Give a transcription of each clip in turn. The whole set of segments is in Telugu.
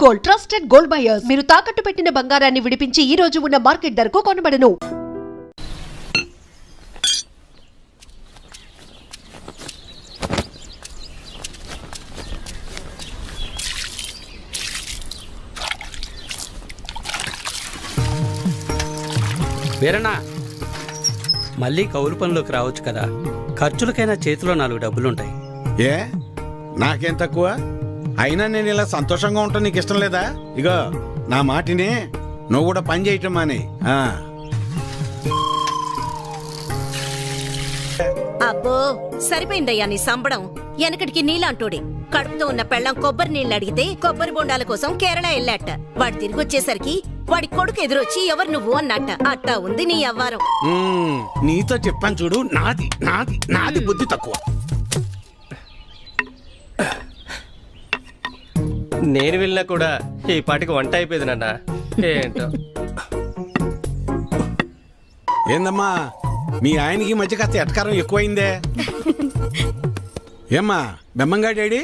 Gold, trusted gold buyers. మీరు తాకట్టు పెట్టిన బంగారాన్ని విడిపించి ఈ రోజు ఉన్న మార్కెట్ ధరకు కొనబడను. వీరన్నా, మళ్ళీ కౌలు పనిలోకి రావచ్చు కదా. ఖర్చులకైనా చేతిలో 4 డబ్బులుంటాయి. ఏ నాకేం తక్కువ? అయినా నేను ఇలా సంతోషంగా ఉంటాను నీకు ఇష్టం లేదా? ఇగో నా మాటిని, నువ్వు కూడా పని చేయటం మాని. అబ్బో సరిపోయిందయ్యా నీ సంబడం. వెనకటికి నీలాంటోడే కడుపుతో ఉన్న పెళ్ళం కొబ్బరి నీళ్ళు అడిగితే కొబ్బరి బొండాల కోసం కేరళ వెళ్ళాట. వాడు తిరిగి వచ్చేసరికి వాడి కొడుకు ఎదురొచ్చి ఎవరు నువ్వు అన్నట్ట. అట్టా ఉంది నీ అవ్వారం. నీతో చెప్పాను చూడు, నాది నాది నాది బుద్ధి తక్కువ. నేను వెళ్ళినా కూడా ఈ పాటికి వంట అయిపోయింది నాన్న. ఏంటో ఏందమ్మా మీ ఆయనకి మధ్య కాస్త ఎటకారం ఎక్కువైందే? ఏమ్మా బెమ్మంగా డాడీ?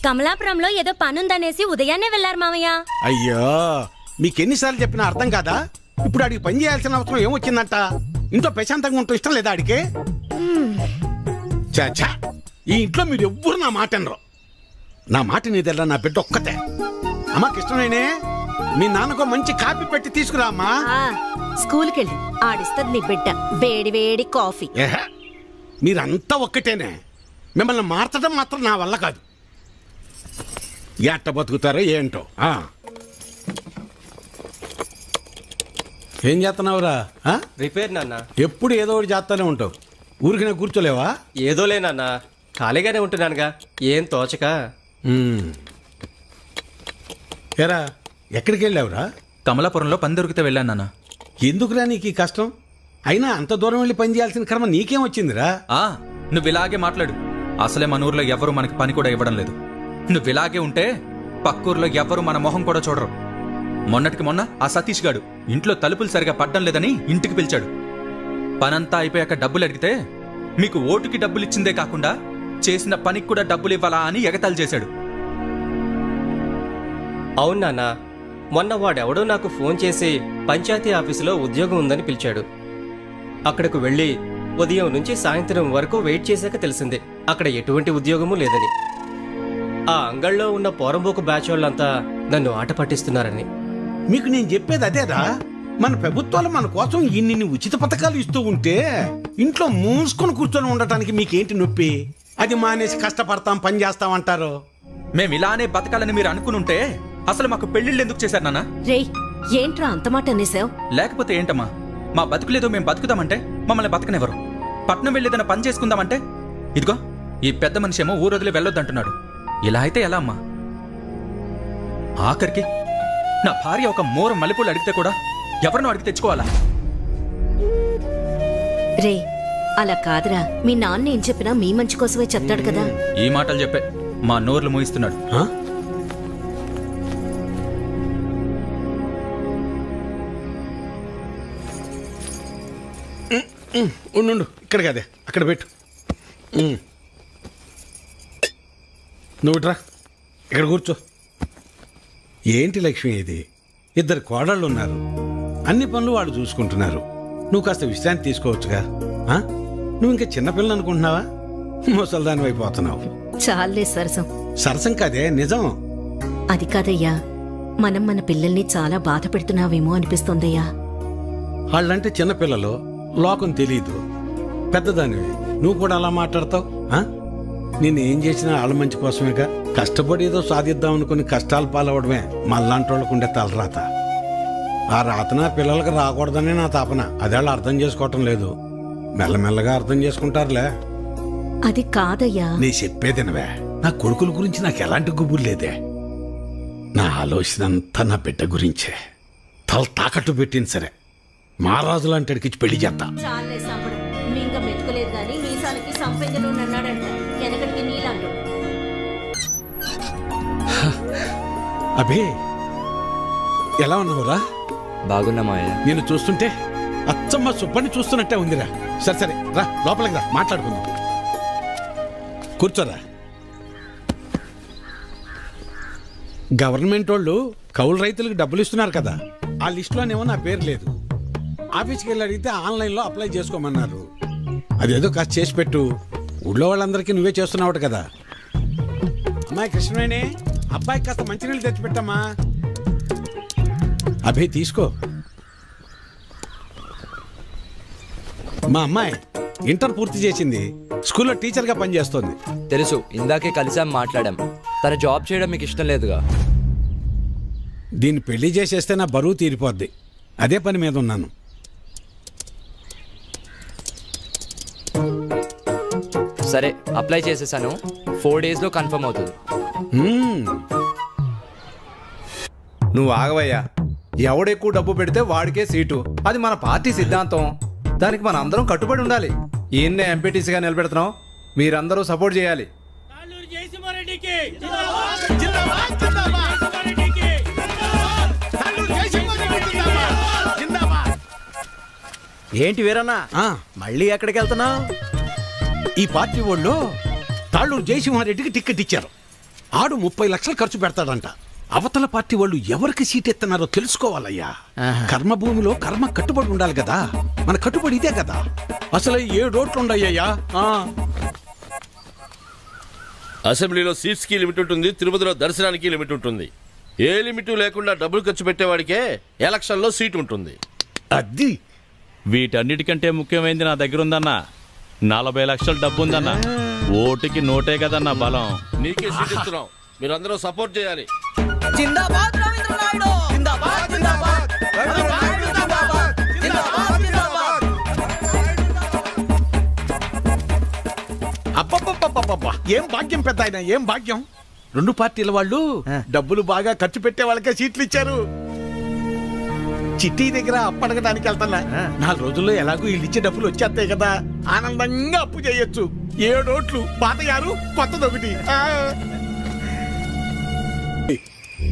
కమలాపురంలో ఏదో పనుందనేసి ఉదయాన్నే వెళ్లారు మామయ్య. అయ్యో మీకెన్నిసార్లు చెప్పినా అర్థం కాదా? ఇప్పుడు ఆడికి పని చేయాల్సిన అవసరం ఏమొచ్చిందంట? ఇంట్లో ప్రశాంతంగా ఉంటూ ఇష్టం లేదా ఆడికి? చాచా, ఈ ఇంట్లో మీరు ఎవ్వరు నా మాట అనరు. నా మాట నీదెల్లా నా బిడ్డ ఒక్కతే. అమ్మాకి ఇష్టమేనే మీ నాన్నకు మంచి కాపీ పెట్టి తీసుకురా అమ్మా. స్కూల్కి వెళ్ళి ఆడిస్తుంది నీ బిడ్డ వేడి వేడి కాఫీ. మీరంతా ఒక్కటేనే. మిమ్మల్ని మార్చడం మాత్రం నా వల్ల కాదు. ఎట్ట బతుకుతారో ఏంటో. ఏం చేస్తున్నావురా? రిపేర్ నాన్న. ఎప్పుడు ఏదో ఒకటి చేస్తానే ఉంటావు. ఊరికినే కూర్చోలేవా? ఏదోలే నాన్న, ఖాళీగానే ఉంటున్నానుగా, ఏం తోచక. ఏరా ఎక్కడికి వెళ్ళావురా? కమలాపురంలో పని దొరికితే వెళ్ళాను నాన్న. ఎందుకురా నీకు ఈ కష్టం? అయినా అంత దూరం వెళ్ళి పని చేయాల్సిన కర్మ నీకేం వచ్చిందిరా? నువ్వు ఇలాగే మాట్లాడు. అసలే మన ఊర్లో ఎవరు మనకి పని కూడా ఇవ్వడం లేదు. నువ్వు ఇలాగే ఉంటే పక్కూర్లో ఎవరు మన మొహం కూడా చూడరు. మొన్నటికి మొన్న ఆ సతీష్ గాడు ఇంట్లో తలుపులు సరిగా పడ్డం లేదని ఇంటికి పిలిచాడు. పనంతా అయిపోయాక డబ్బులు అడిగితే మీకు ఓటుకి డబ్బులు ఇచ్చిందే కాకుండా చేసిన పనికి కూడా డబ్బులు ఇవ్వాలా అని ఎగతాళి చేశాడు. అవును నాన్న, మొన్న వాడెవడో నాకు ఫోన్ చేసి పంచాయతీ ఆఫీసులో ఉద్యోగం ఉందని పిలిచాడు. అక్కడకు వెళ్ళి ఉదయం నుంచి సాయంత్రం వరకు వెయిట్ చేశాక తెలిసింది అక్కడ ఎటువంటి ఉద్యోగమూ లేదని. ఆ అంగళ్ళలో ఉన్న పోరంబోకు బ్యాచ్ వాళ్ళంతా నన్ను ఆట పట్టిస్తున్నారని. మీకు నేను చెప్పేది అదేరా. మన ప్రభుత్వాలు మన కోసం ఇన్ని ఉచిత పథకాలు ఇస్తూ ఉంటే ఇంట్లో మూసుకొని కూర్చొని ఉండటానికి మీకేంటి నొప్పి? అది మానేసి కష్టపడతాం పని చేస్తామంటారు. మేము ఇలానే బతకాలని మీరు అనుకునుంటే అసలు మాకు పెళ్లిళ్ళు ఎందుకు చేశారు నాన్న? రేయ్ ఏంట్రా అంత మాట అనేసావు? లేకపోతే ఏంటమ్మా, మా బతుకులేదో మేము బతుకుదామంటే మమ్మల్ని బతకనివ్వరు. పట్నం వెళ్ళేదన్న పని చేసుకుందామంటే ఇదిగో ఈ పెద్ద మనిషి ఏమో ఊరొదిలి వెళ్ళొద్దంటున్నాడు. ఇలా అయితే ఎలా అమ్మా? ఆఖరికి నా భార్య ఒక మూర మల్లెపూలు అడిగితే కూడా ఎవరినో అడిగి తెచ్చుకోవాలా? రే అలా కాదురా, మీ నాన్న ఏం చెప్పినా మీ మంచి కోసమే చెప్తాడు కదా. ఈ మాటలు చెప్పే మా నోర్లు మూయిస్తున్నాడు. ఉండు, ఇక్కడ కదే అక్కడ పెట్టు. నువ్వు ఇట్రా, ఇక్కడ కూర్చో. ఏంటి లక్ష్మి ఇది? 2 కోడళ్ళు ఉన్నారు. అన్ని పనులు వాళ్ళు చూసుకుంటున్నారు. నువ్వు కాస్త విశ్రాంతి తీసుకోవచ్చుగా. నువ్వు ఇంకా చిన్నపిల్లలు అనుకుంటున్నావా? ముసల్దాని అయిపోతున్నావు. చాలే సరసం. సరసం కాదే, నిజం. అది కాదయ్యా, మనం మన పిల్లల్ని చాలా బాధ పెడుతున్నావేమో అనిపిస్తోందయ్యా. వాళ్ళంటే చిన్నపిల్లలు, లోకం తెలీదు. పెద్దదానివి నువ్వు కూడా అలా మాట్లాడతావు? నేనేం చేసినా వాళ్ళ మంచి కోసమేగా. కష్టపడి ఏదో సాధిద్దాం అనుకుని కష్టాలు పాలవడమే మళ్ళాంటి వాళ్ళకు ఉండే తలరాత. ఆ రాతన పిల్లలకు రాకూడదనే నా తాపన. అదేళ్ళు అర్థం చేసుకోవటం లేదు. మెల్లమెల్లగా అర్థం చేసుకుంటారులే. అది కాదయ్యా. నీ చెప్పేదినవే. నా కొడుకుల గురించి నాకు ఎలాంటి గుబురు లేదే. నా ఆలోచన అంతా నా బిడ్డ గురించే. తల తాకట్టు పెట్టింది సరే, మహారాజు లాంటి అడిగిచ్చి పెళ్లి చేస్తా. చాలే సంపడం. మింగ మెతుకులేదు గాని మీసాలకి సంపెంగలు అన్నాడంట. వెనకటికి నీలాంటి అభి ఎలా ఉన్నావురా? బాగున్నా మాయ. నేను చూస్తుంటే అచ్చమ్మ సుబ్బని చూస్తున్నట్టే ఉందిరా. సరే సరే రా, లోపలికి రా, మాట్లాడుకుందాం. కూర్చోరా. గవర్నమెంట్ వాళ్ళు కౌలు రైతులకు డబ్బులు ఇస్తున్నారు కదా, ఆ లిస్టులోనేమో నా పేరు లేదు. ఆఫీస్కి వెళ్ళి అడిగితే ఆన్లైన్లో అప్లై చేసుకోమన్నారు. అదేదో కాస్త చేసి పెట్టు. ఊళ్ళో వాళ్ళందరికీ నువ్వే చేస్తున్నావు కదా. అమ్మాయి కృష్ణవేణి, అబ్బాయికి కాస్త మంచినీళ్ళు తెచ్చిపెట్టమ్మా. అభి తీసుకో. మా అమ్మాయి ఇంటర్ పూర్తి చేసింది, స్కూల్లో టీచర్గా పనిచేస్తోంది. తెలుసు, ఇందాకే కలిసాం, మాట్లాడాం. తన జాబ్ చేయడం మీకు ఇష్టం లేదుగా. దీన్ని పెళ్లి చేసేస్తే నా బరువు తీరిపోద్ది. అదే పని మీద ఉన్నాను. సరే, అప్లై చేసేసాను. 4 డేస్లో కన్ఫర్మ్ అవుతుంది. నువ్వు ఆగవయ్యా. ఎవడెక్కువ డబ్బు పెడితే వాడికే సీటు. అది మన పార్టీ సిద్ధాంతం. దానికి మన అందరం కట్టుబడి ఉండాలి. ఈయన్నే ఎంపీటీసీగా నిలబెడుతున్నాం. మీరందరూ సపోర్ట్ చేయాలి. ఏంటి వీరన్నా, మళ్ళీ ఎక్కడికి వెళ్తున్నావు? ఈ పార్టీ వాళ్ళు తాళ్ళూరు జయసింహారెడ్డికి టికెట్ ఇచ్చారు. ఆడు 30 లక్షలు ఖర్చు పెడతాడంట. అవతల పార్టీ వాళ్ళు ఎవరికి సీట్ ఎత్తన్నారో తెలుసుకోవాలయ్యా. కర్మభూమిలో కర్మ కట్టుబడి ఉండాలి కదా. మన కట్టుబడి ఇదే కదా. అసలు 7 ఓట్లు ఉండయ్యా. అసెంబ్లీలో సీట్స్ కి లిమిట్ ఉంటుంది, తిరుపతిలో దర్శనానికి లిమిట్ ఉంటుంది. ఏ లిమిట్ లేకుండా డబ్బులు ఖర్చు పెట్టేవాడికే ఎలక్షన్ లో సీట్ ఉంటుంది. అది వీటన్నిటికంటే ముఖ్యమైనది నా దగ్గర ఉందన్నా. 40 లక్షల డబ్బు ఉందన్నా. ఓటుకి నోటే కదన్నా బలం. నీకే సీట్ ఇస్తున్నాం, మీరందరూ సపోర్ట్ చేయాలి. అబ్బబ్బబ్బబ్బబ్బా, ఏం భాగ్యం పెద్ద ఆయన, ఏం భాగ్యం. 2 పార్టీల వాళ్ళు డబ్బులు బాగా ఖర్చు పెట్టే వాళ్ళకే సీట్లు ఇచ్చారు. చిట్టి దగ్గర అప్పడగడానికి వెళ్తున్నా. 4 రోజుల్లో ఎలాగో వీళ్ళు ఇచ్చే డబ్బులు వచ్చేస్తాయి కదా. ఆనందంగా అప్పు చేయొచ్చు. 7 ఓట్లు, పాత 6, కొత్తదొకటి.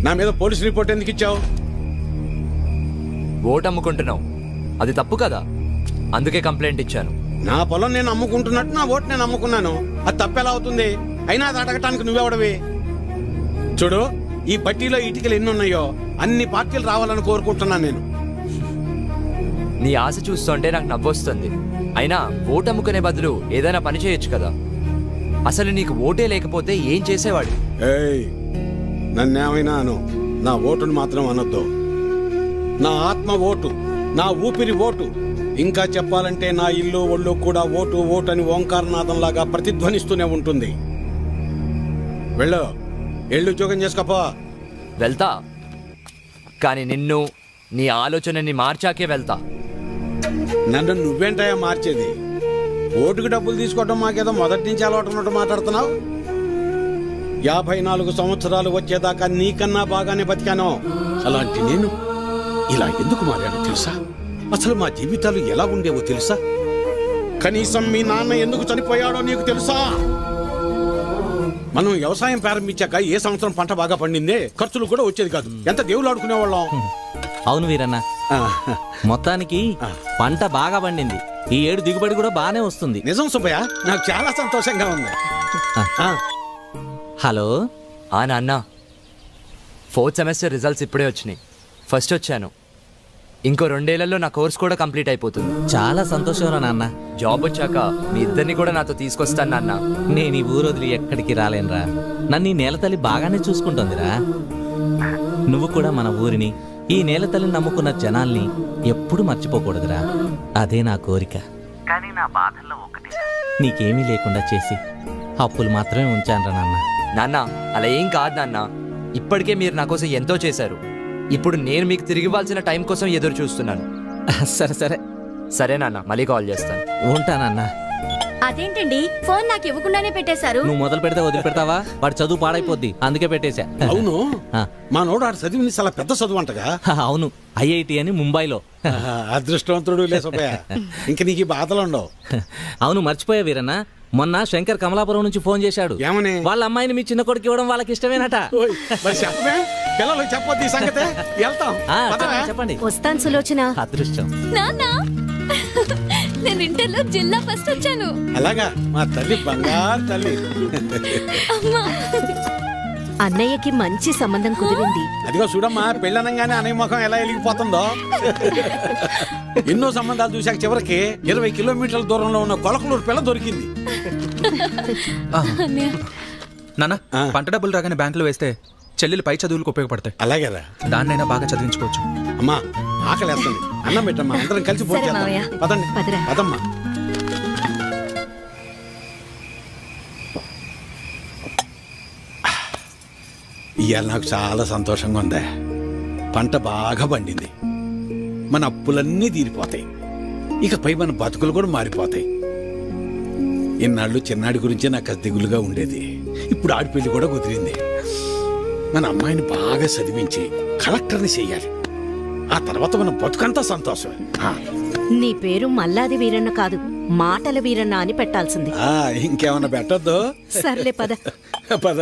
నా మీద పోలీస్ రిపోర్ట్ ఎందుకు ఇచ్చావు? ఓటు అమ్ముకుంటున్నావు, అది తప్పు కదా. అందుకే కంప్లైంట్ ఇచ్చాను. నా పొలం నేను అమ్ముకుంటున్నట్టు నా ఓటు నేను అమ్ముకున్నాను. అది తప్పెలా అవుతుంది? అయినా అది అడగటానికి నువ్వెవడవి? చూడు, ఈ పట్టీలో ఇటుకలు ఎన్ని ఉన్నాయో అన్ని పార్టీలు రావాలని కోరుకుంటున్నాను నేను. నీ ఆశ చూస్తుంటే నాకు నవ్వొస్తుంది. అయినా ఓటు అమ్ముకునే బదులు ఏదైనా పని చేయొచ్చు కదా. అసలు నీకు ఓటే లేకపోతే ఏం చేసేవాడు? ఏయ్, నన్నేమైనా అను, నా ఓటును మాత్రం అనొద్దు. నా ఆత్మ ఓటు, నా ఊపిరి ఓటు. ఇంకా చెప్పాలంటే నా ఇల్లు ఒళ్ళు కూడా ఓటు ఓటు అని ఓంకారనాథంలాగా ప్రతిధ్వనిస్తూనే ఉంటుంది. వెళ్ళు, ఎళ్ళు ఉద్యోగం చేసుకోపో. వెళ్తా, కానీ నిన్ను, నీ ఆలోచనని మార్చాకే వెళ్తా. నన్ను నువ్వేంటయా మార్చేది? ఓటుకు డబ్బులు తీసుకోవడం మాకేదో మొదటి నుంచి అలవాటు ఉన్నట్టు మాట్లాడుతున్నావు. 54 సంవత్సరాలు వచ్చేదాకా నీకన్నా బాగానే బతికాను. అలాంటి నేను ఇలా ఎందుకు మారాను తెలుసా? అసలు మా జీవితాలు ఎలా ఉండేవో తెలుసా? కనీసం మీ నాన్న ఎందుకు చనిపోయాడో నీకు తెలుసా? మనం వ్యవసాయం ప్రారంభించాక ఏ సంవత్సరం పంట బాగా పండిందే, ఖర్చులు కూడా వచ్చేది కాదు. ఎంత దేవుళ్ళు ఆడుకునేవాళ్ళం. అవును వీరన్న, మొత్తానికి పంట బాగా పండింది. ఈ ఏడు దిగుబడి కూడా బాగానే వస్తుంది. నిజం సుబ్బయ్య, నాకు చాలా సంతోషంగా ఉంది. హలో నాన్న, 4th సెమిస్టర్ రిజల్ట్స్ ఇప్పుడే వచ్చినాయి. ఫస్ట్ వచ్చాను. ఇంకో 2 ఏళ్లలో నా కోర్స్ కూడా కంప్లీట్ అయిపోతుంది. చాలా సంతోషం నాన్న. జాబ్ వచ్చాక మీ ఇద్దరిని కూడా నాతో తీసుకొస్తాను నాన్న. నేను ఈ ఊరు వదిలి ఎక్కడికి రాలేనురా. నన్ను ఈ నేల తల్లి బాగానే చూసుకుంటుందిరా. నువ్వు కూడా మన ఊరిని, ఈ నేల తల్లిని నమ్ముకున్న జనాల్ని ఎప్పుడు మర్చిపోకూడదురా. అదే నా కోరిక. కానీ నా బాధల్లో ఒకటి, నీకేమీ లేకుండా చేసి అప్పులు మాత్రమే ఉంచానురా నాన్న. నాన్న, అలా ఏం కాదు నాన్న. ఇప్పటికే మీరు నా కోసం ఎంతో చేశారు. ఇప్పుడు నేను మీకు తిరిగి ఇవ్వాల్సిన టైం కోసం ఎదురు చూస్తున్నాను. సరే సరే సరే నాన్న, మళ్ళీ కాల్ చేస్తాను. ఉంటానన్నా. అదేంటండి, ఫోన్ నాకు ఇవ్వకుండానే పెట్టేశారు. నువ్వు మొదలు పెడితే వదిలిపెడతావా? వాడు చదువు పాడైపోద్ది, అందుకే పెట్టేశా. అవును, మా నోడు ఆడు చదివింది చాలా పెద్ద చదువు అంటగా. అవును, IIT అని ముంబైలో. అదృష్టవంతుడు లే సుబ్బయ్య, ఇంక నీకు బాధలు ఉండవు. అవును, మర్చిపోయా వీరన్న, మొన్న శంకర్ కమలాపురం నుంచి ఫోన్ చేశాడు. ఏమని? వాళ్ళ అమ్మాయిని మీ చిన్న కొడుకు ఇవ్వడం వాళ్ళకి ఇష్టమేనట. ఓయ్, మరి చెప్పమే, పిల్లలు చెప్పొద్దు ఈ సంగతే. వెళ్తాం, పదవే. చెప్పండి. వస్తాను సులోచన. అదృష్టం. నాన్న, నేను ఇంటర్లో జిల్లా ఫస్ట్ వచ్చాను. అలాగా, మా తల్లి బంగారు తల్లి. అన్నయ్యకి మంచి సంబంధం కుదిరింది. అదిగో చూడమ్మా, పెళ్ళనంగానే అనే ముఖం ఎలా వెలిగిపోతుందో. ఎన్నో సంబంధాలు చూశాక చివరికి 20 కిలోమీటర్ల దూరంలో ఉన్న కొలకలూరు పిల్ల దొరికింది. నాన్న, పంట డబ్బులు రాగానే బ్యాంకులో వేస్తే చెల్లెలు పై చదువులకు ఉపయోగపడతాయి. అలాగేరా, దాన్నైనా బాగా చదివించుకోవచ్చు. అమ్మా ఆకలేస్తుంది, అన్నం పెట్టమ్మా, అందరం కలిసి ఫోన్ సరే చేద్దాం. మావయ్య. పదండి, పదరా. పదమ్మా. ఇవాళ నాకు చాలా సంతోషంగా ఉందా. పంట బాగా పండింది, మన అప్పులన్నీ తీరిపోతాయి, ఇకపై మన బతుకులు కూడా మారిపోతాయి. ఇన్నాళ్ళు చిన్నాడి గురించే నాకు అది దిగులుగా ఉండేది. ఇప్పుడు ఆడిపెళ్లి కూడా కుదిరింది. మన అమ్మాయిని బాగా చదివించి కలెక్టర్ని చెయ్యాలి. ఆ తర్వాత మన బతుకంతా సంతోషమే. నీ పేరు మల్లాది వీరన్న కాదు, మాటల వీరన్న అని పెట్టాల్సింది. ఇంకేమన్నా పెట్టద్దు. సర్లే పద. పద.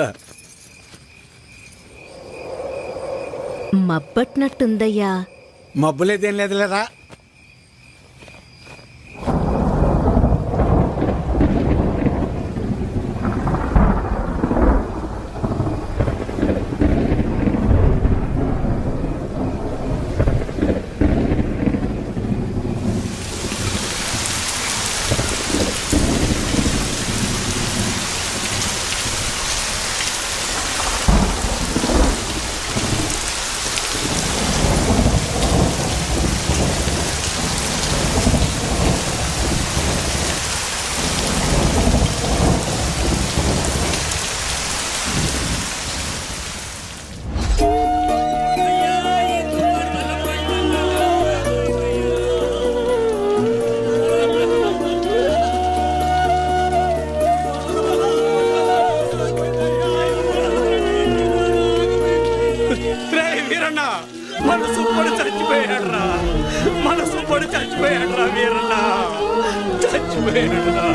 మబ్బట్నట్టుందయ్యా. మబ్బులేదేం లేదులేరా. మనసు పడి చచ్చిపోయాడ్రా, మనసు పడి చచ్చిపోయాడ్రా వీరన్న, చచ్చిపోయాడ్రా.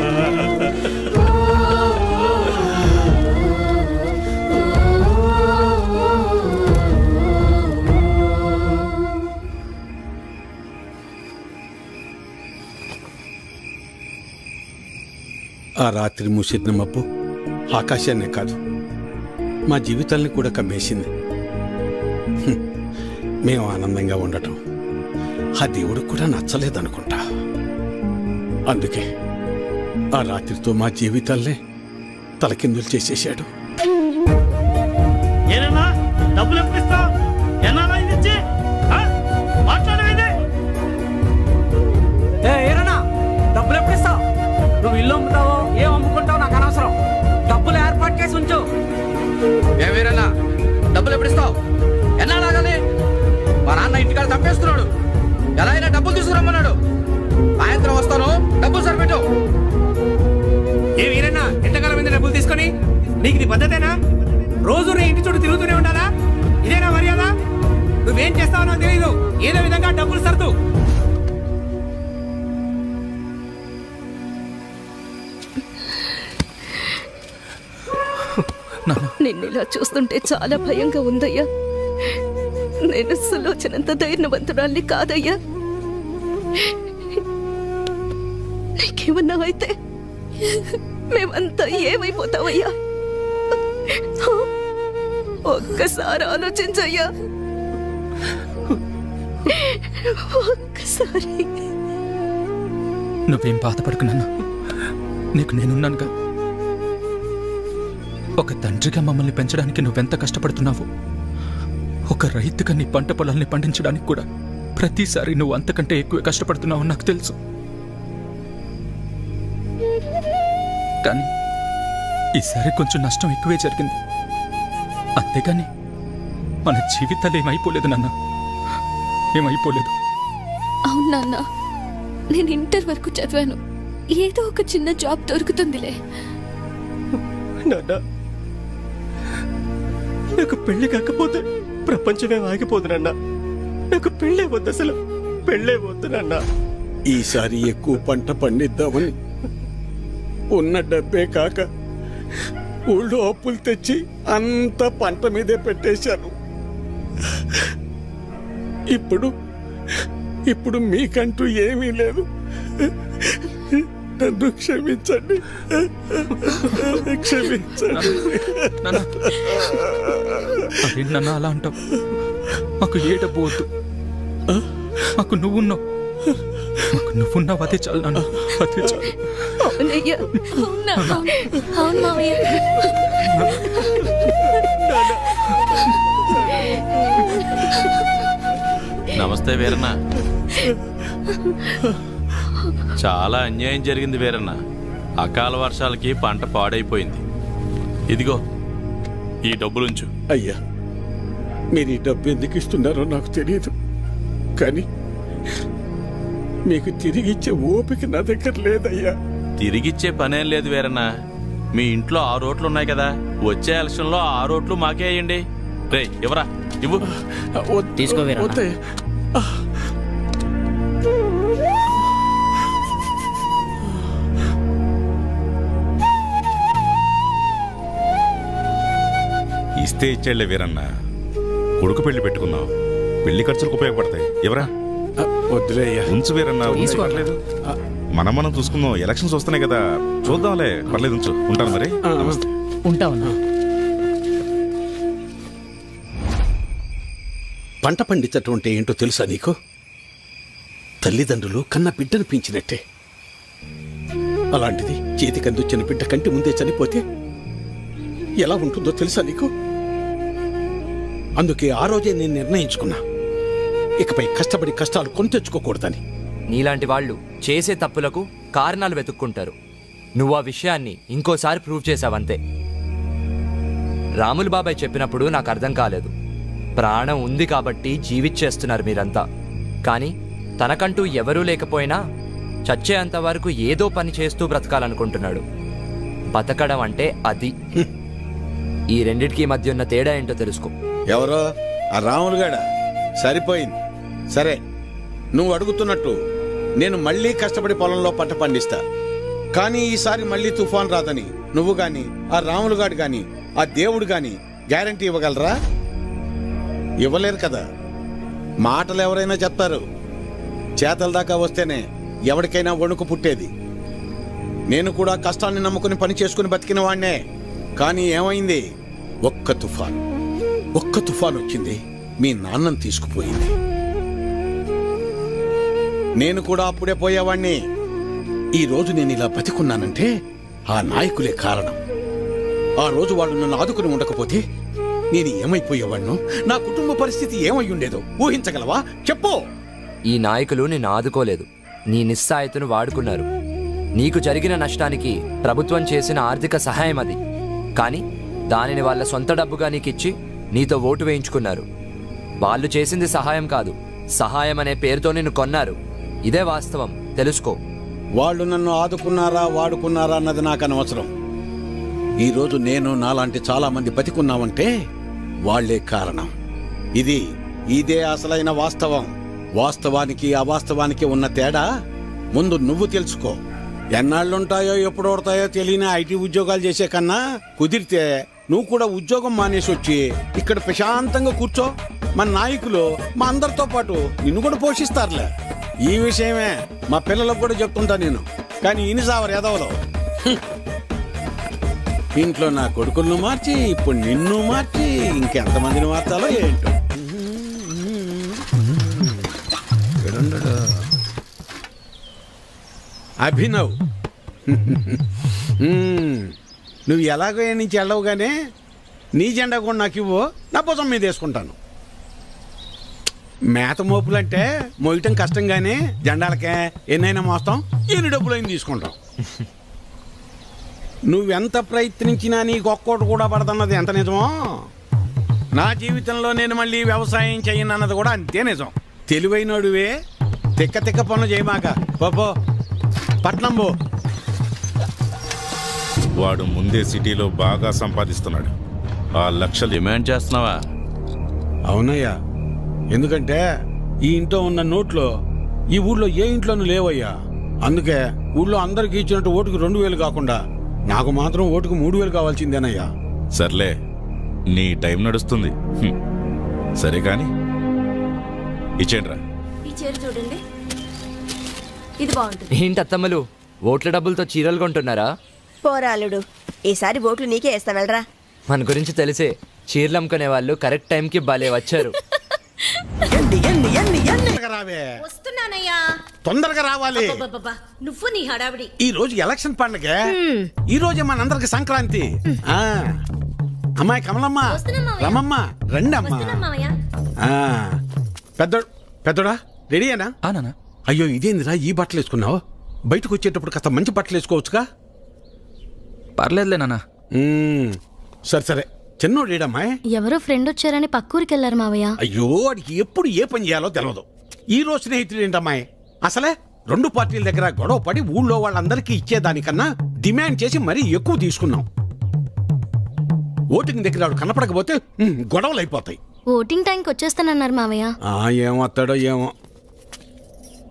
ఆ రాత్రి మూసిన మబ్బు ఆకాశాన్నే కాదు, మా జీవితాల్ని కూడా కమ్మేసింది. మేము ఆనందంగా ఉండటం ఆ దేవుడికి కూడా నచ్చలేదనుకుంటా. అందుకే ఆ రాత్రితో మా జీవితాల్నే తలకిందులు చేసేశాడు. ఏనన్నా డబ్బులు ఎప్పుడు ఇస్తావు? ఎన్నాళ్ళ ఇది ఇచ్చి? మాట్లాడవేది? ఏరన్నా, డబ్బులు ఎప్పుడు ఇస్తావు? నువ్వు ఇల్లు అమ్ముతావో ఏం అమ్ముకుంటావో నాకు అనవసరం. డబ్బులు ఏర్పాటు చేసి ఉంచు. ఏ వీరన్నా, డబ్బులు ఎప్పుడు ఇస్తావు? ఎన్నాళ్ళాగాలి? మా నాన్న ఇంటికాడ తప్పేస్తున్నాడు. ఎలా అయినా డబ్బులు తీసుకురమ్మన్నాడు. సాయంత్రం వస్తాను, డబ్బులు సరిపెట్టు. ఏ వీరన్నా, ఎంతకాలం మీద డబ్బులు తీసుకొని? నీకు ఇది పద్ధతేనా? రోజు నీ ఇంటి చుట్టూ తిరుగుతూనే ఉండాలా? ఇదేనా మర్యాద? నువ్వేం చేస్తావో నాకు తెలీదు. ఏదో విధంగా డబ్బులు సర్దు. నిన్నిలా చూస్తుంటే చాలా భయంగా ఉందయ్యా. నేను సులోచనంత ధైర్యవంతురాల్ని కాదయ్యా. నీకేమన్నా అయితే మేమంతా ఏమైపోతావయ్యా? ఒక్కసారి ఆలోచించయ్యా, ఒక్కసారి. నువ్వేం బాధపడుకున్నాను, నీకు నేనున్నానుగా. ఒక తండ్రిగా మమ్మల్ని పెంచడానికి నువ్వెంత కష్టపడుతున్నావు. ఒక రైతుగా నీ పంట పొలాల్ని పండించడానికి కూడా ప్రతిసారి నువ్వు అంతకంటే ఎక్కువ కష్టపడుతున్నావు నాకు తెలుసు. కానీ ఈసారి కొంచెం నష్టం ఎక్కువే జరిగింది. అంతేగాని మన జీవితాలు ఏమైపోలేదు నాన్న, ఏమైపోలేదు. అవును నాన్న, నేను ఇంటర్ వరకు చదివాను. ఏదో ఒక చిన్న జాబ్ దొరుకుతుందిలే. నాన్న, నాకు పెళ్లి కాకపోతే ప్రపంచమే ఆగిపోదు నాన్న. నాకు పెళ్ళే వద్దు, అసలు పెళ్ళే వద్దు నాన్న. ఈసారి ఎక్కువ పంట పండిద్దామని ఉన్న డబ్బే కాక ఊళ్ళో అప్పులు తెచ్చి అంత పంట మీదే పెట్టేశాను. ఇప్పుడు మీకంటూ ఏమీ లేదు. నన్ను క్షమించండి, క్షమించండి. అదేంటి నాన్న అలా అంటావు? మాకు ఏ డబ్బు వద్దు, మాకు నువ్వున్నావు, మాకు నువ్వున్నావు, అదే చాలు నాన్న, అదే చాలు. అవునయ్యా, అవునా? అవును మావయ్య. నమస్తే వీరన్న. చాలా అన్యాయం జరిగింది వీరన్న. అకాల వర్షాలకి పంట పాడైపోయింది. ఇదిగో ఈ డబ్బులుంచు. అయ్యా, మీరు ఈ డబ్బు ఎందుకు ఇస్తున్నారో నాకు తెలియదు, కానీ మీకు తిరిగిచ్చే ఓపిక నా దగ్గర లేదయ్యా. తిరిగిచ్చే పనేం లేదు వీరన్న. మీ ఇంట్లో 6 ఓట్లు ఉన్నాయి కదా, వచ్చే ఎలక్షన్లో 6 ఓట్లు మాకే అయ్యండి. రే ఇవ్వరా, ఇవ్వు. తీసుకో వీరన్న. ఇస్తే ఇచ్చేళ్లే వీరన్న. కొడుకు పెళ్లి పెట్టుకున్నావు, పెళ్లి ఖర్చులకు ఉపయోగపడతాయి. ఎవరా? వద్దులే అయ్యా, ఉంచు వీరన్న, ఉంచు, పర్లేదు. మనం చూసుకుందాం, ఎలక్షన్స్ వస్తున్నాయి కదా, చూద్దాంలే, పర్లేదు, ఉంచు. ఉంటాను మరి. నమస్తే. ఉంటావన్నా. పంట పండించటం అంటే ఏంటో తెలుసా నీకు? తల్లిదండ్రులు కన్న బిడ్డను పెంచినట్టే. అలాంటిది చేతికి అందించిన బిడ్డ కంటి ముందే చనిపోతే ఎలా ఉంటుందో తెలుసా నీకు? అందుకే ఆ రోజే నేను నిర్ణయించుకున్నా, ఇకపై కష్టపడి కష్టాలు కొని తెచ్చుకోకూడదని. నీలాంటి వాళ్ళు చేసే తప్పులకు కారణాలు వెతుక్కుంటారు. నువ్వు ఆ విషయాన్ని ఇంకోసారి ప్రూవ్ చేశావంతే. రాములు బాబాయ్ చెప్పినప్పుడు నాకు అర్థం కాలేదు. ప్రాణం ఉంది కాబట్టి జీవిచ్చేస్తున్నారు మీరంతా. కానీ తనకంటూ ఎవరూ లేకపోయినా చచ్చేంత వరకు ఏదో పని చేస్తూ బ్రతకాలనుకుంటున్నాడు. బతకడం అంటే అది. ఈ రెండిటికి మధ్య ఉన్న తేడా ఏంటో తెలుసుకో. ఎవరో ఆ రాములుగాడా? సరిపోయింది. సరే, నువ్వు అడుగుతున్నట్టు నేను మళ్ళీ కష్టపడి పొలంలో పంట పండిస్తా. కానీ ఈసారి మళ్ళీ తుఫాన్ రాదని నువ్వు గాని, ఆ రాములుగాడు గాని, ఆ దేవుడు గాని గ్యారంటీ ఇవ్వగలరా? ఇవ్వలేరు కదా. మాటలు ఎవరైనా చెప్తారు, చేతల దాకా వస్తేనే ఎవరికైనా వణుకు పుట్టేది. నేను కూడా కష్టాన్ని నమ్ముకుని పని చేసుకుని బతికిన వాణ్ణే. కానీ ఏమైంది? ఒక్క తుఫాన్ వచ్చింది, మీ నాన్నను తీసుకుపోయింది. నేను కూడా అప్పుడే పోయేవాణ్ణి. ఈ రోజు నేను ఇలా బతికున్నానంటే ఆ నాయకులే కారణం. ఆ రోజు వాళ్ళు నన్ను ఆదుకుని ఉండకపోతే నేను ఏమైపోయేవాణ్ణు? నా కుటుంబ పరిస్థితి ఏమై ఉండేదో ఊహించగలవా? చెప్పు. ఈ నాయకులు నిన్ను ఆదుకోలేదు, నీ నిస్సాయతను వాడుకున్నారు. నీకు జరిగిన నష్టానికి ప్రభుత్వం చేసిన ఆర్థిక సహాయం అది. కానీ దానిని వాళ్ళ సొంత డబ్బుగా నీకిచ్చి నీతో ఓటు వేయించుకున్నారు. వాళ్ళు చేసింది సహాయం కాదు, సహాయం అనే పేరుతో నిన్ను కొన్నారు. ఇదే వాస్తవం, తెలుసుకో. వాళ్ళు నన్ను ఆదుకున్నారా వాడుకున్నారా అన్నది నాకు అనవసరం. ఈరోజు నేను నాలాంటి చాలా మంది బతికున్నామంటే వాళ్లే కారణం. ఇదే అసలైన వాస్తవం. వాస్తవానికి అవాస్తవానికి ఉన్న తేడా ముందు నువ్వు తెలుసుకో. ఎన్నాళ్ళుంటాయో ఎప్పుడు ఓడతాయో తెలియని ఐటీ ఉద్యోగాలు చేసే కన్నా కుదిరితే నువ్వు కూడా ఉద్యోగం మానేసి వచ్చి ఇక్కడ ప్రశాంతంగా కూర్చో. మన నాయకులు మా అందరితో పాటు నిన్ను కూడా పోషిస్తారులే. ఈ విషయమే మా పిల్లలకు కూడా చెప్తుంటా నేను. కానీ ఇనిసావరు ఎదవలో ఇంట్లో నా కొడుకులను మార్చి ఇప్పుడు నిన్ను మార్చి ఇంకెంతమందిని మార్చాలో ఏంటో. అభినవ్, నువ్వు ఎలాగో ఏ నుంచి వెళ్ళవుగానే నీ జెండా కూడా నాకు ఇవ్వు, నా భుజం మీద వేసుకుంటాను. మేత మోపులంటే మోయటం కష్టం కానీ జెండాలకే ఎన్నైనా మోస్తాం, ఎన్ని డబ్బులైనా తీసుకుంటాం. నువ్వెంత ప్రయత్నించినా నీకు ఒక్కోటి కూడా పడదన్నది ఎంత నిజమో, నా జీవితంలో నేను మళ్ళీ వ్యవసాయం చేయనన్నది కూడా అంతే నిజం. తెలివైనడువే, తిక్క పనులు చేయమాక. పో పట్నం పో. వాడు ముందే సిటీలో బాగా సంపాదిస్తున్నాడు. ఆ లక్షలు డిమాండ్ చేస్తున్నావా? అవునయ్యా, ఎందుకంటే ఈ ఇంట్లో ఉన్న నోట్లో ఈ ఊళ్ళో ఏ ఇంట్లోనూ లేవయ్యా. అందుకే ఊళ్ళో అందరికి ఇచ్చినట్టు ఓటుకు 2000 కాకుండా నాకు మాత్రం ఓటుకు 3000 కావాల్సిందేనయ్యా. సర్లే, నీ టైం నడుస్తుంది. సరే కాని ఇచ్చేండ్రా. ఈ చీర చూడండి, ఇది బాగుంటుంది. ఏంటి అత్తమ్మలు ఓట్ల డబ్బులతో చీరలు కొంటున్నారా? పోరాలుడు, ఈసారి ఓట్లు నీకే వేస్తా వెళ్ళరా. మన గురించి తెలిసే చీరలు అమ్ముకునే వాళ్ళు కరెక్ట్ టైంకి భలే వచ్చారు. తొందరగా రావే, వస్తున్నానయ్యా. తొందరగా రావాలి. అబ్బబ్బబ్బబ్బా, నువ్వు నీ హడావిడి. ఈ రోజు ఎలక్షన్ పండగ, ఈ రోజే మనందరికి సంక్రాంతి. ఆ అమ్మాయి కమలమ్మ, రమమ్మ, రండి అమ్మా. ఆ, పెద్దోడా రెడీయేనా? నానా. అయ్యో ఇదేందిరా ఈ బట్టలు వేసుకున్నావు? బయటకు వచ్చేటప్పుడు కాస్త మంచి బట్టలు వేసుకోవచ్చుగా. పర్లేదులే నాన్న. సరే సరే, చిన్నోడేడమ్మాయి? ఎవరో ఫ్రెండ్ వచ్చారని పక్కూరికి వెళ్ళారు మావయ్య. అయ్యో వాడికి ఎప్పుడు ఏ పని చేయాలో తెలియదు. ఈ రోజు స్నేహితుడు ఏంటమ్మాయి? అసలే 2 పార్టీల దగ్గర గొడవ పడి ఊళ్ళో వాళ్ళందరికీ ఇచ్చేదానికన్నా డిమాండ్ చేసి మరీ ఎక్కువ తీసుకున్నాం. ఓటింగ్ దగ్గర వాడు కనపడకపోతే గొడవలు అయిపోతాయి. ఓటింగ్ టైంకి వచ్చేస్తానన్నారు మావయ్య. ఏమొస్తాడో ఏమో.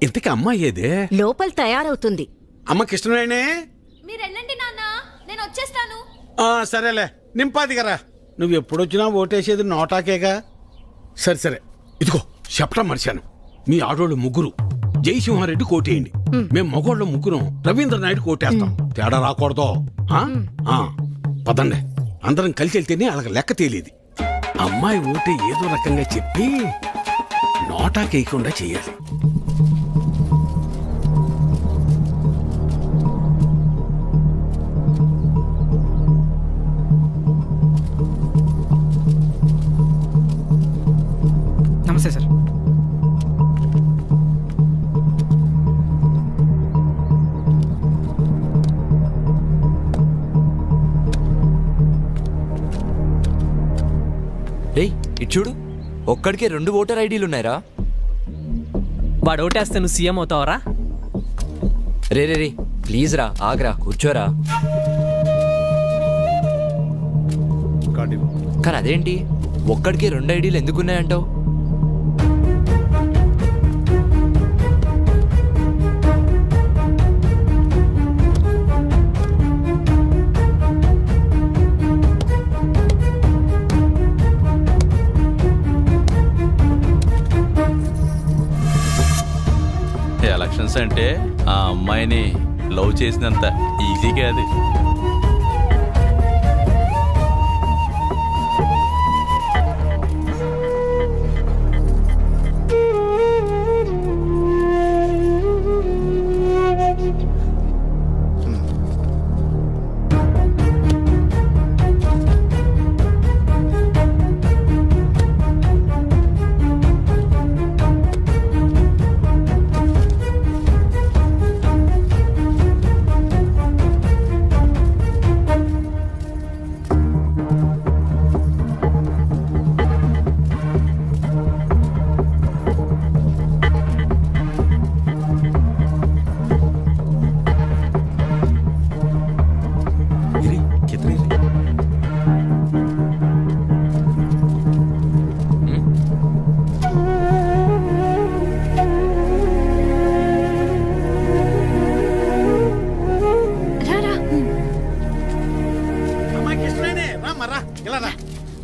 ఇంతకీ అమ్మాయి ఏదే? లోపల తయారవుతుంది. అమ్మ కృష్ణవేణే. మీరు వెళ్ళండి నాన్న, నేను వచ్చేస్తాను. సరేలే, నింపాదిగరా. నువ్వు ఎప్పుడొచ్చినా ఓటేసేది నోటాకేగా. సరే సరే, ఇదిగో చెప్పడం మర్చాను. మీ ఆడోళ్ళు ముగ్గురు జయసింహారెడ్డి కోటేయండి, మేము మగోళ్ళ ముగ్గురం రవీంద్ర నాయుడు కోటేస్తాం. తేడా రాకూడదు. పదండి, అందరం కలిసి వెళ్తేనే అలాగ లెక్క తేలేది. అమ్మాయి ఓటే ఏదో రకంగా చెప్పి నోటాకేయకుండా చెయ్యాలి. నమస్తే సార్. రేయ్ ఇటు చూడు, ఒక్కడికే 2 ఓటర్ ఐడీలు ఉన్నాయరా. వాడు ఓటేస్తే నువ్వు CM అవుతావరా? Ray ray ray please రా, ఆగ్రా, కూర్చోరా. కానీ అదేంటి ఒక్కడికే 2 ఐడీలు ఎందుకున్నాయంటావు? ఎలక్షన్స్ అంటే ఆ అమ్మాయిని లవ్ చేసినంత ఈజీగా అది.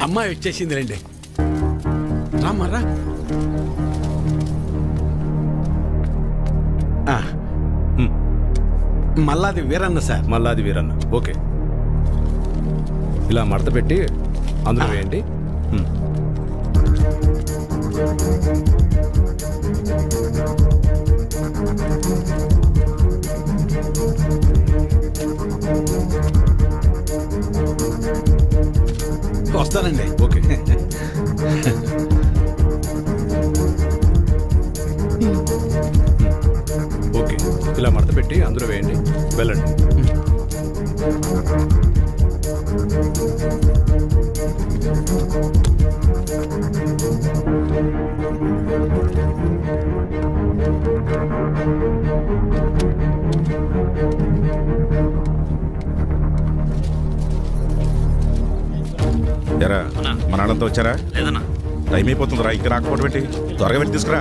అమ్మాయి వచ్చేసింది రండి. రామరా. మల్లాది వీరన్న సార్. మల్లాది వీరన్న, ఓకే. ఇలా మడత పెట్టి అందులో వేయండి. వస్తానండి. ఓకే. ఓకే, ఇలా మడత పెట్టి అందులో వేయండి, వెళ్ళండి. ఎరా మన ఆడంతా వచ్చారా? లేదన్నా. టైం అయిపోతుందిరా, ఇంకా రాకపోవడం పెట్టి త్వరగా పెట్టి తీసుకురా.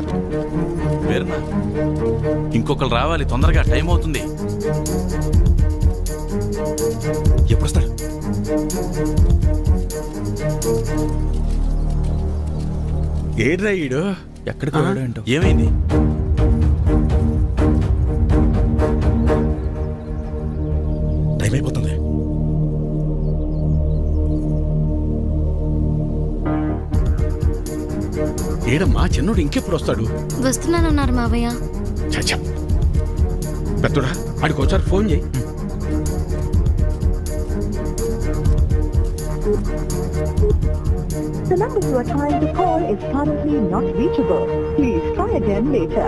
వేరన్నా, ఇంకొకరు రావాలి తొందరగా, టైం అవుతుంది. ఎప్పుడు వస్తాడు? ఏడ్రా ఈడు? ఎక్కడికి వెళ్ళాడు ఏంటో. ఏమైంది? టైం అయిపోతుంది. ఏడమ్మా చిన్నోడు ఇంకెప్పుడు వస్తాడు? వస్తున్నానన్నారు మావయ్య. చచ్చా పెద్దోడా ఆడికి ఒకసారి ఫోన్ చేయి. The number you are trying to call is currently not reachable. Please try again later.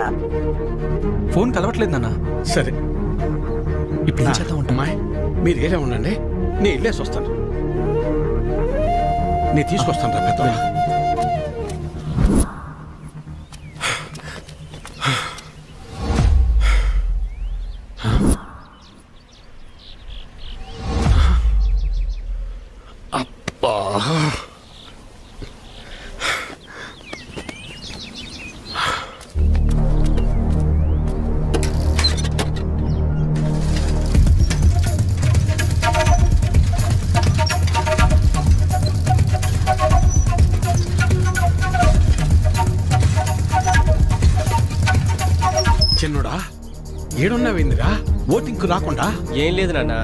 Phone కలవట్లేదు నాన్న. సరే ఇప్పుడు ఏం చేద్దాం ఉంటా? అమ్మాయి మీరు ఏరే ఉండండి, నేను వెళ్ళేసి వస్తాను. నేను తీసుకొస్తాను రా పెద్దోడా. చిన్నోడా ఏడున్నావేందిరా? ఓటింగ్కు రాకుండా? ఏం లేదు నాన్న,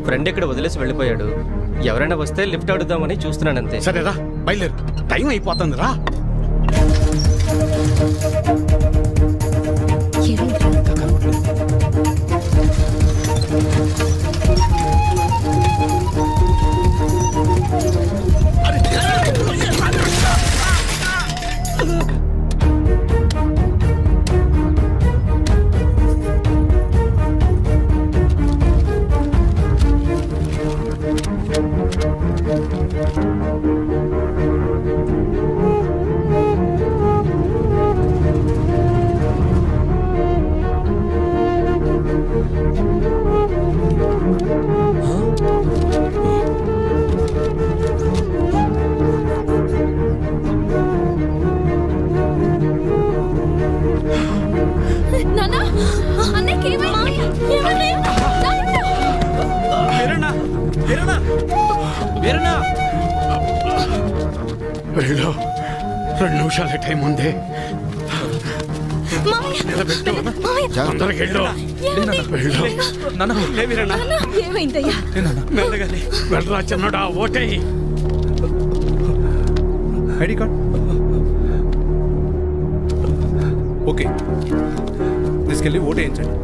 ఫ్రెండ్ ఇక్కడ వదిలేసి వెళ్ళిపోయాడు. ఎవరైనా వస్తే లిఫ్ట్ అడుగుదామని చూస్తున్నానంతే. సరేరా బయలుదేరు, టైం అయిపోతుంది రా. వెళ్ళు, 2 నిమిషాల టైం ఉంది. తొందరగా వెళ్ళు. వెళ్ళరా చిన్నడా, ఓటే. ఐడి కార్డ్ ఓకే, తీసుకెళ్ళి ఓటు వేయించండి.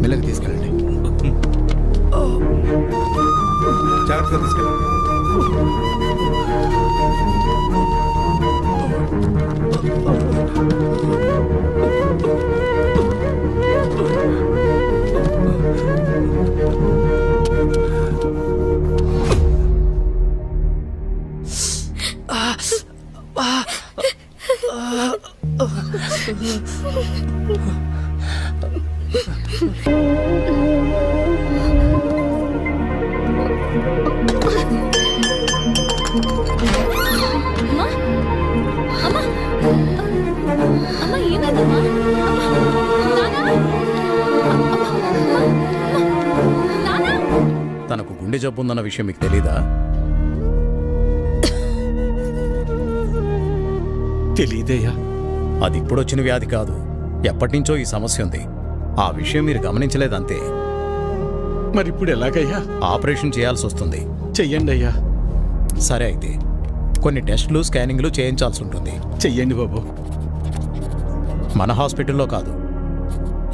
మెల్లగా తీసుకెళ్ళండి, జాగ్రత్తగా తీసుకెళ్ళండి. తనకు గుండె జబ్బు ఉందన్న విషయం మీకు తెలీదా? తెలీదయ్యా. అది ఇప్పుడొచ్చిన వ్యాధి కాదు, ఎప్పటినుంచో ఈ సమస్య ఉంది. ఆ విషయం మీరు గమనించలేదంతే. మరి ఇప్పుడు ఎలాగయ్యా? ఆపరేషన్ చేయాల్సి వస్తుంది. చెయ్యండి అయ్యా. సరే అయితే కొన్ని టెస్టులు స్కానింగ్లు చేయించాల్సి ఉంటుంది. చెయ్యండి బాబు. మన హాస్పిటల్లో కాదు,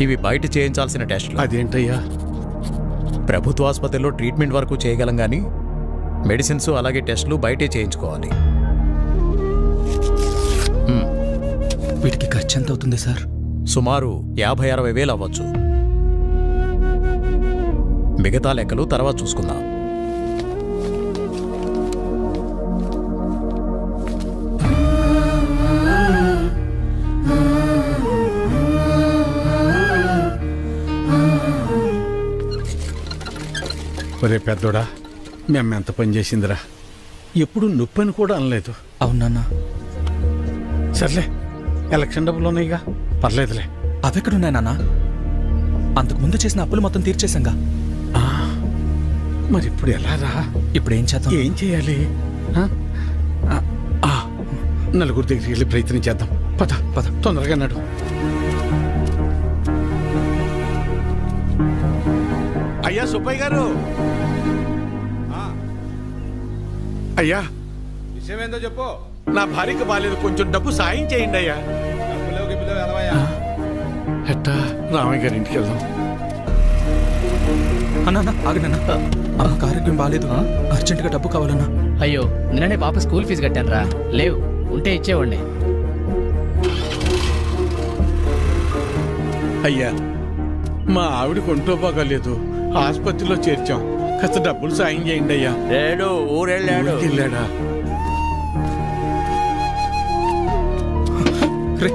ఇవి బయట చేయించాల్సిన టెస్టులు. అదేంటయ్యా? ప్రభుత్వ ఆసుపత్రిలో ట్రీట్మెంట్ వరకు చేయగలం కానీ మెడిసిన్స్ అలాగే టెస్టులు బయటే చేయించుకోవాలి. వీటికి ఖర్చు ఎంత అవుతుంది సార్? సుమారు 50-60 వేలు అవ్వచ్చు. మిగతా లెక్కలు తర్వాత చూసుకుందాం. ఒరే పెద్దోడా, మేము ఎంత పని చేసిందిరా. ఎప్పుడు నొప్పి అని కూడా అనలేదు. అవునన్నా. సర్లే, ఎలక్షన్ డబ్బులు ఉన్నాయిగా, పర్లేదులే. అవెక్కడున్నాయి నాన్న? అంతకు ముందు చేసిన అప్పులు మొత్తం తీర్చేశాంగా. మరి ఇప్పుడు ఎలా రా? ఇప్పుడు ఏం చేద్దాం? ఏం చేయాలి? నలుగురు దగ్గరికి వెళ్ళి ప్రయత్నం చేద్దాం. పద పద, తొందరగా నడు. అయ్యా సుబ్బయ్య గారు, అయ్యా విషయం ఏందో చెప్పు. నా భార్యకి బాలేదు, కొంచెం డబ్బు సాయం చేయండి అయ్యా. ఎట్టా రామయ్య గారి ఇంటికి వెళ్దాం. అన్నా ఆగనన్నా, అమ్మకు ఆరోగ్యం బాగాలేదు, అర్జెంటుగా డబ్బు కావాలన్నా. అయ్యో నిన్ననే పాప స్కూల్ ఫీజు కట్టాను రా, లేవు ఉంటే ఇచ్చేవాడిని. అయ్యా మా ఆవిడకి ఒంట్లో బాగాలేదు, ఆసుపత్రిలో చేర్చాం, కాస్త డబ్బులు సాయం చేయండి అయ్యా. లేడు, ఊరెళ్ళాడు. వెళ్ళాడా? రే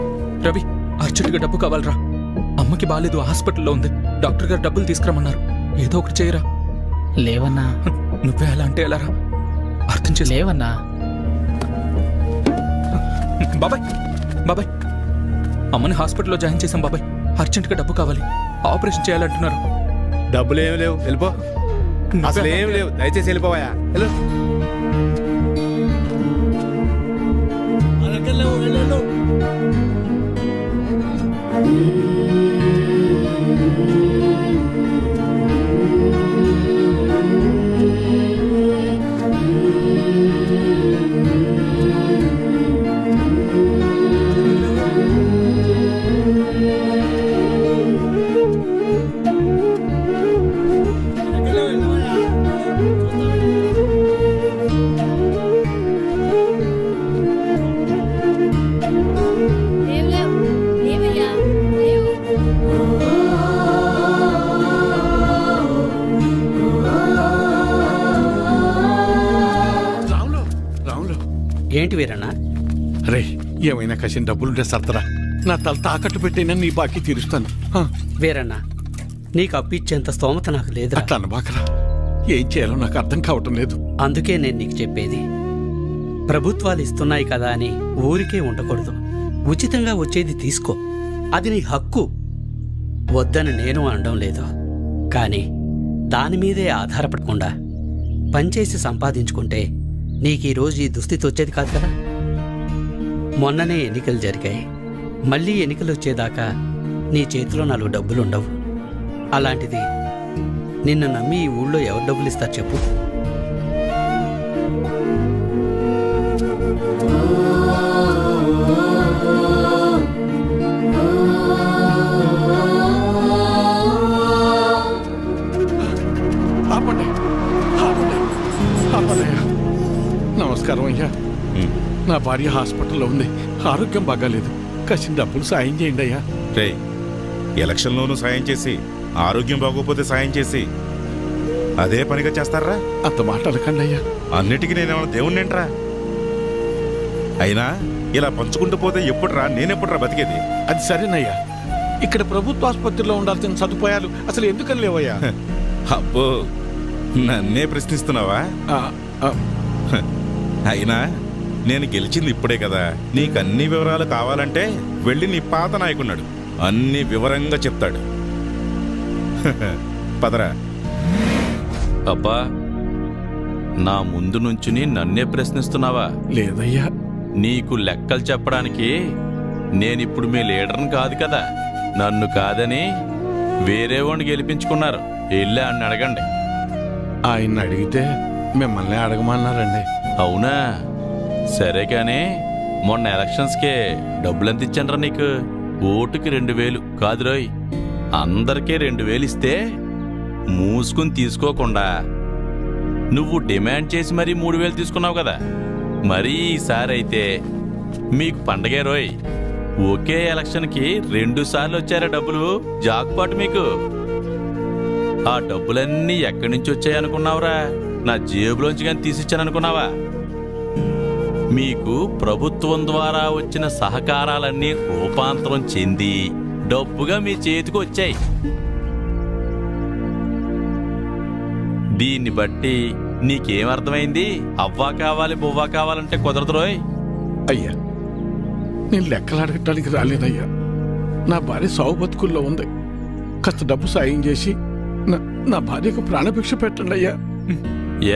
రవి, అర్జెంటుగా డబ్బు కావాలరా. అమ్మకి బాగాలేదు, హాస్పిటల్లో ఉంది, డాక్టర్ గారు డబ్బులు తీసుకురమ్మన్నారు. ఏదో ఒకటి చేయరా. లేవన్నా. నువ్వే అలా అంటే ఎలా రా, అర్థం చేసి. లేవన్నా. బాబాయ్ బాబాయ్, అమ్మని హాస్పిటల్లో జాయిన్ చేశాం బాబాయ్, అర్జెంటుగా డబ్బు కావాలి, ఆపరేషన్ చేయాలంటున్నారు. డబ్బులు ఏమి లేవు, వెళ్ళిపో. అసలు ఏమి లేవు, దయచేసి వెళ్ళిపోవా. రాములు, రాములు. ఏంటి వీరన్న? రే ఏమైనా కసిన డబ్బులుంటే సర్దరా, నా తల తాకట్టు పెట్టైనా నీ బాకీ తీరుస్తాను. వీరన్న, నీకు అప్పిచ్చేంత స్తోమత నాకు లేదు. అట్లా అనబాకరా, ఏం చేయాలో నాకు అర్థం కావటం లేదు. అందుకే నేను నీకు చెప్పేది, ప్రభుత్వాలు ఇస్తున్నాయి కదా అని ఊరికే ఉండకూడదు. ఉచితంగా వచ్చేది తీసుకో, అది నీ హక్కు. వద్దని నేను అనడం లేదు, కానీ దాని మీదే ఆధారపడకుండా పనిచేసి సంపాదించుకుంటే నీకు ఈరోజు ఈ దుస్థితి వచ్చేది కాదు కదా. మొన్ననే ఎన్నికలు జరిగాయి, మళ్ళీ ఎన్నికలు వచ్చేదాకా నీ చేతిలో 4 డబ్బులుండవు. అలాంటిది నిన్ను నమ్మి ఈ ఊళ్ళో ఎవరు డబ్బులు ఇస్తారు చెప్పు? ఆపండి, ఆపండి, ఆపండయ్యా. నమస్కారం అయ్యా. నా భార్య హాస్పిటల్లో ఉంది, ఆరోగ్యం బాగాలేదు, కసిన డబ్బులు సాయం చేయండి అయ్యా. రే, ఎలక్షన్లోనూ సాయం చేసి ఆరోగ్యం బాగోపోతే సాయం చేసి అదే పనిగా చేస్తారా? అంత మాట అనకండి అయ్యా. అన్నిటికీ నేనేమన్నా దేవుణ్ణేంట్రా? అయినా ఇలా పంచుకుంటూ పోతే ఎప్పుడురా, నేనెప్పుడురా బతికేది? అది సరేనయ్యా, ఇక్కడ ప్రభుత్వ ఆసుపత్రిలో ఉండాల్సిన సదుపాయాలు అసలు ఎందుకని లేవయ్యా? అబ్బో, నన్నే ప్రశ్నిస్తున్నావా? అయినా నేను గెలిచింది ఇప్పుడే కదా, నీకన్ని వివరాలు కావాలంటే వెళ్ళి నీ పాత నాయకున్నాడు, అన్ని వివరంగా చెప్తాడు. పదరా. అబ్బా, నా ముందు నుంచుని నన్నే ప్రశ్నిస్తున్నావా? లేదయ్యా. నీకు లెక్కలు చెప్పడానికి నేనిప్పుడు మీ లీడర్ని కాదు కదా. నన్ను కాదని వేరే వాడిని గెలిపించుకున్నారు, వెళ్ళి అని అడగండి. ఆయన్ని అడిగితే మిమ్మల్ని అడగమన్నారండి. అవునా? సరే కానీ మొన్న ఎలక్షన్స్కే డబ్బులెంత ఇచ్చానరా నీకు? ఓటుకి 2000 కాదు రోయ్, అందరికీ 2000 ఇస్తే మూసుకుని తీసుకోకుండా నువ్వు డిమాండ్ చేసి మరీ 3000 తీసుకున్నావు కదా. మరీ ఈసారి అయితే మీకు పండగే రోయ్. ఒకే ఎలక్షన్కి 2 సార్లు వచ్చారా డబ్బులు, జాక్పాట్ మీకు. ఆ డబ్బులన్నీ ఎక్కడి నుంచి వచ్చాయనుకున్నావురా? నా జేబులోంచి కానీ తీసిచ్చాననుకున్నావా? మీకు ప్రభుత్వం ద్వారా వచ్చిన సహకారాలన్నీ రూపాంతరం చెంది డబ్బుగా మీ చేతికి వచ్చాయి. దీన్ని బట్టి నీకేమర్థమైంది? అవ్వా కావాలి బువ్వా కావాలంటే కుదరదు రోయ్. అయ్యా, నేను లెక్కలు అడగటానికి రాలేదయ్యా. నా భార్య సావు బతుకుల్లో ఉంది, కాస్త డబ్బు సాయం చేసి నా భార్యకు ప్రాణభిక్ష పెట్టండి అయ్యా.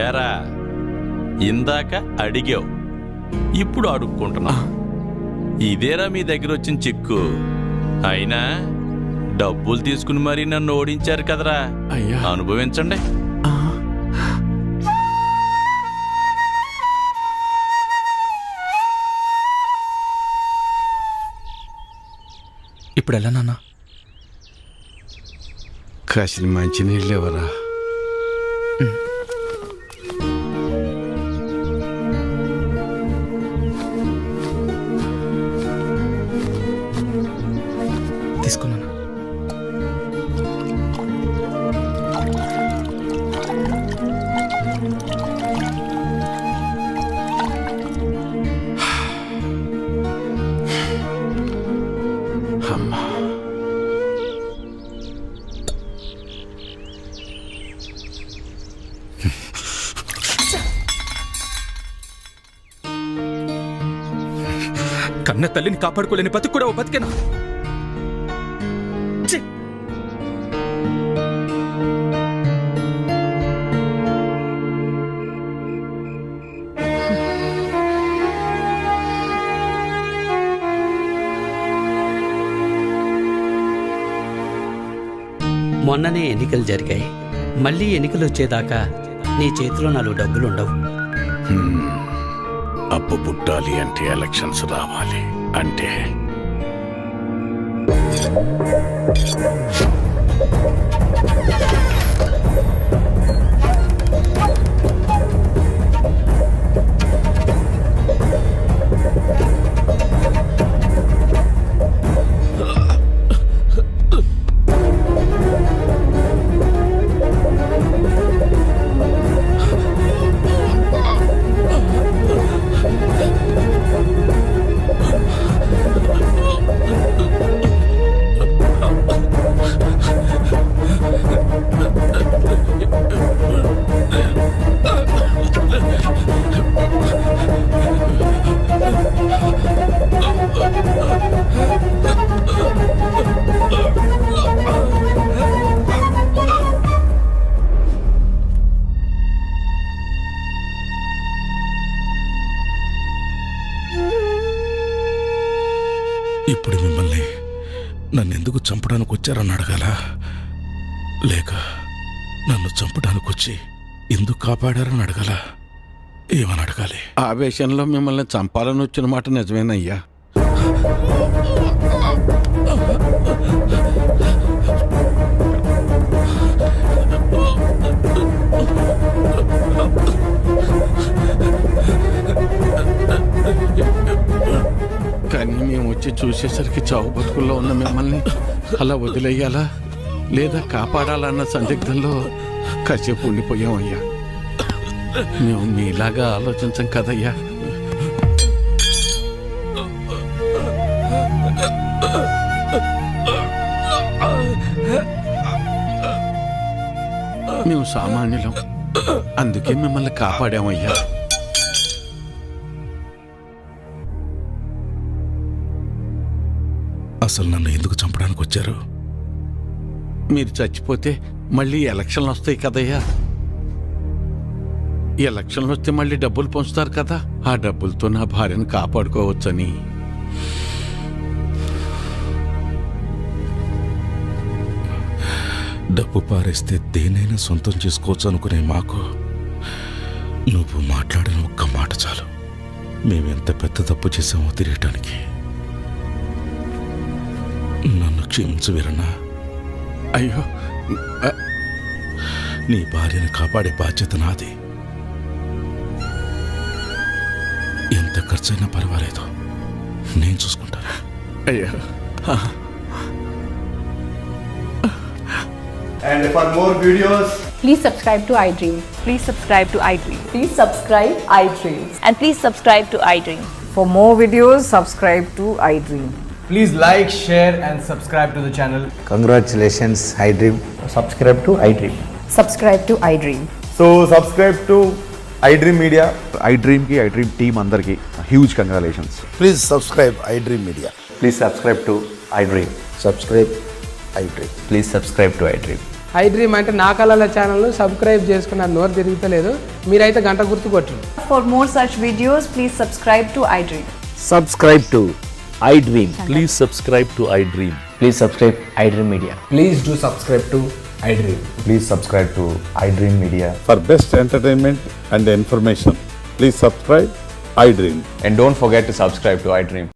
ఏరా, ఇందాక అడిగావు, ఇప్పుడు అడుక్కుంటున్నా. ఇదేరా మీ దగ్గర వచ్చిన చిక్కు. అయినా డబ్బులు తీసుకుని మరీ నన్ను ఓడించారు కదరా, అయ్యా అనుభవించండి. ఇప్పుడు ఎలా నాన్న? కాసిన మంచి నీళ్ళు ఎవరా? తీసుకున్నాను. అమ్మా కన్న తల్లిని కాపాడుకోలేని బతుకు కూడా ఓ బతికేనా? ఛీ! మొన్ననే ఎన్నికలు జరిగాయి. మళ్ళీ ఎన్నికలు వచ్చేదాకా నీ చేతిలో 4 డబ్బులు ఉండవు. అప్పు పుట్టాలి అంటే ఎలక్షన్స్ రావాలి అంటే ఇప్పుడు మిమ్మల్ని నన్నెందుకు చంపడానికి వచ్చారని అడగాల, లేక నన్ను చంపడానికి వచ్చి ఎందుకు కాపాడారని అడగాల? ఏమని అడగాలి? ఆవేశంలో మిమ్మల్ని చంపాలని వచ్చిన మాట నిజమేనయ్యా. కానీ మేము వచ్చి చూసేసరికి చావు బతుకుల్లో ఉన్న మిమ్మల్ని అలా వదిలేయాలా లేదా కాపాడాలన్న సందిగ్ధంలో కాసేపు ఉండిపోయామయ్యా. మేము మీలాగా ఆలోచించం కదయ్యా. మేము సామాన్యులం, అందుకే మిమ్మల్ని కాపాడామయ్యా. అసలు నన్ను ఎందుకు చంపడానికి వచ్చారు? మీరు చచ్చిపోతే మళ్ళీ ఎలక్షన్లు వస్తాయి కదయ్యా. ఎలక్షన్లు వస్తే మళ్ళీ డబ్బులు పంచుతారు కదా, ఆ డబ్బులతో నా భార్యను కాపాడుకోవచ్చని. డబ్బు పారేస్తే దేనైనా సొంతం చేసుకోవచ్చు అనుకునే మాకు నువ్వు మాట్లాడిన ఒక్క మాట చాలు, మేమెంత పెద్ద తప్పు చేసామో తిరగటానికి. నన్ను క్షమించు వీరన్నా. అయ్యో, నీ భార్యను కాపాడే బాధ్యత నాది. ఎంత ఖర్చైనా పర్వాలేదు, నేను చూసుకుంటాను. అయ్యో. And for more videos, Please subscribe to iDream. Please subscribe to iDream. Please subscribe iDream. And please subscribe to iDream. For more videos, subscribe to iDream. please like, share and subscribe to the channel. Congratulations iDream. Subscribe to iDream. Subscribe to iDream. So subscribe to iDream Media. iDream కి iDream టీమ్ అందరికి huge congratulations. Please subscribe iDream media. Please subscribe to iDream. Subscribe iDream. Please subscribe to iDream. iDream అంటే నా కళల ఛానల్ను సబ్స్క్రైబ్ చేసుకున్న నోరు తిరుగుతలేదు, మీరైతే గంట గుర్తు కొట్టండి. For more such videos, please subscribe to iDream. Subscribe to iDream. Please subscribe to iDream. Please subscribe iDream media. Please do subscribe to iDream. Please subscribe to iDream media for best entertainment and information. Please subscribe iDream. And don't forget to subscribe to iDream.